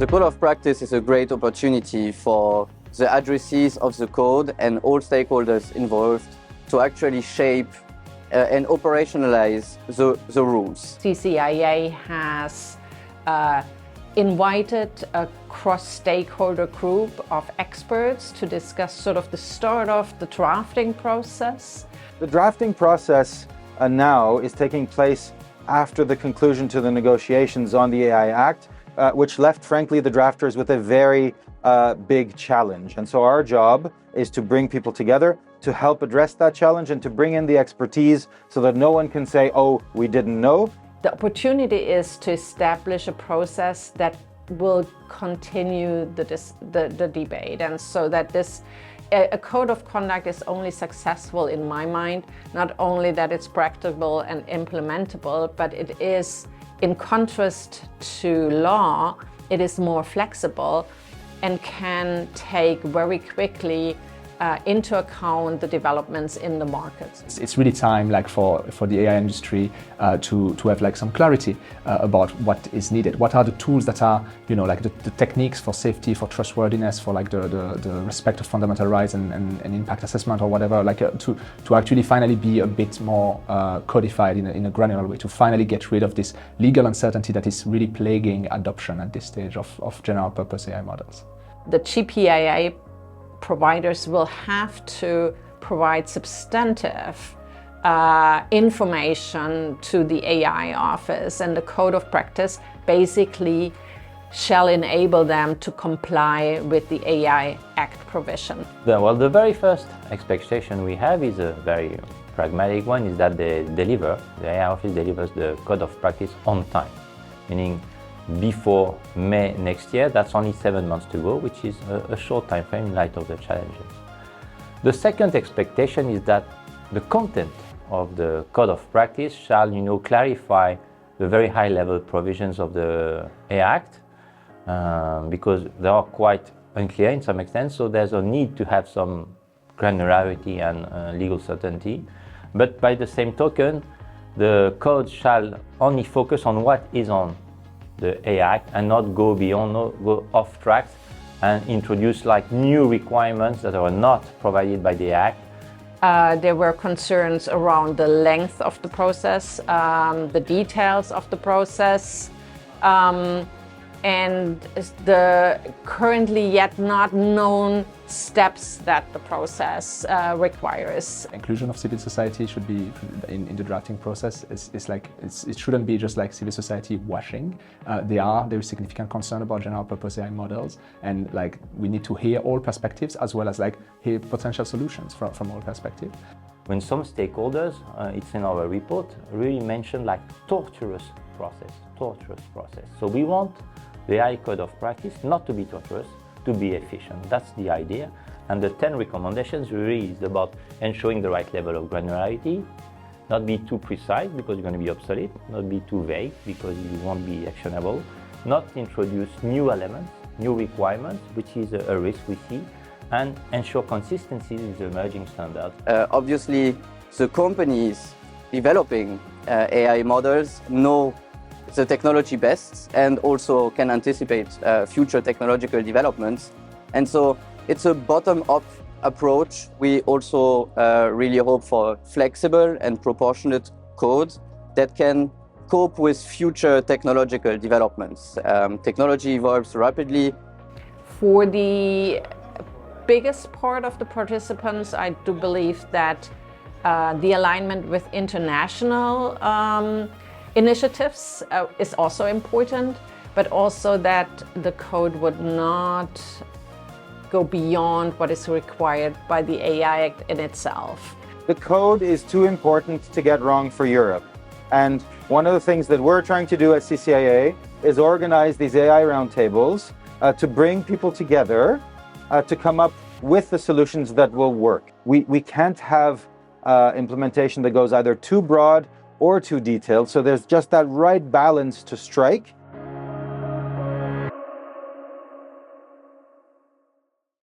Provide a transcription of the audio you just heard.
The code of practice is a great opportunity for the addressees of the code and all stakeholders involved to actually shape and operationalize the rules. CCIA has invited a cross-stakeholder group of experts to discuss sort of the start of the drafting process. The drafting process now is taking place after the conclusion to the negotiations on the AI Act, which left, frankly, the drafters with a very big challenge. And so our job is to bring people together to help address that challenge and to bring in the expertise so that no one can say, oh, we didn't know. The opportunity is to establish a process that will continue the debate, and so that a code of conduct is only successful in my mind, not only that it's practicable and implementable, but it is, in contrast to law, it is more flexible and can take very quickly into account the developments in the markets. It's really time for the AI industry to have some clarity about what is needed. What are the tools that are, the techniques for safety, for trustworthiness, for the respect of fundamental rights and impact assessment or whatever, to actually finally be a bit more codified in a granular way, to finally get rid of this legal uncertainty that is really plaguing adoption at this stage of general purpose AI models. The GPAI providers will have to provide substantive information to the AI office, and the code of practice basically shall enable them to comply with the AI Act provision. Well, the very first expectation we have is a very pragmatic one, is that the AI office delivers the code of practice on time, meaning before May next year. That's only 7 months to go, which is a short time frame in light of the challenges. The second expectation is that the content of the code of practice shall, clarify the very high level provisions of the AI Act, because they are quite unclear in some extent, so there's a need to have some granularity and legal certainty. But by the same token, the code shall only focus on what is on the AI Act and not go beyond, go off track and introduce new requirements that are not provided by the Act. There were concerns around the length of the process, the details of the process, and the currently yet not known steps that the process requires. Inclusion of civil society should be in the drafting process. It shouldn't be just civil society washing. There is significant concern about general purpose AI models, and we need to hear all perspectives as well as hear potential solutions from all perspectives. When some stakeholders, it's in our report, really mention torturous process. So we want the AI Code of Practice not to be torturous, to be efficient. That's the idea. And the 10 recommendations really is about ensuring the right level of granularity, not be too precise because you're going to be obsolete, not be too vague because you won't be actionable, not introduce new elements, new requirements, which is a risk we see, and ensure consistency with the emerging standards. Obviously, the companies developing AI models know the technology best and also can anticipate future technological developments. And so it's a bottom-up approach. We also really hope for flexible and proportionate code that can cope with future technological developments. Technology evolves rapidly. For the biggest part of the participants, I do believe that the alignment with international initiatives is also important, but also that the code would not go beyond what is required by the AI Act in itself. The code is too important to get wrong for Europe. And one of the things that we're trying to do at CCIA is organize these AI roundtables to bring people together to come up with the solutions that will work. We can't have implementation that goes either too broad or too detailed, so there's just that right balance to strike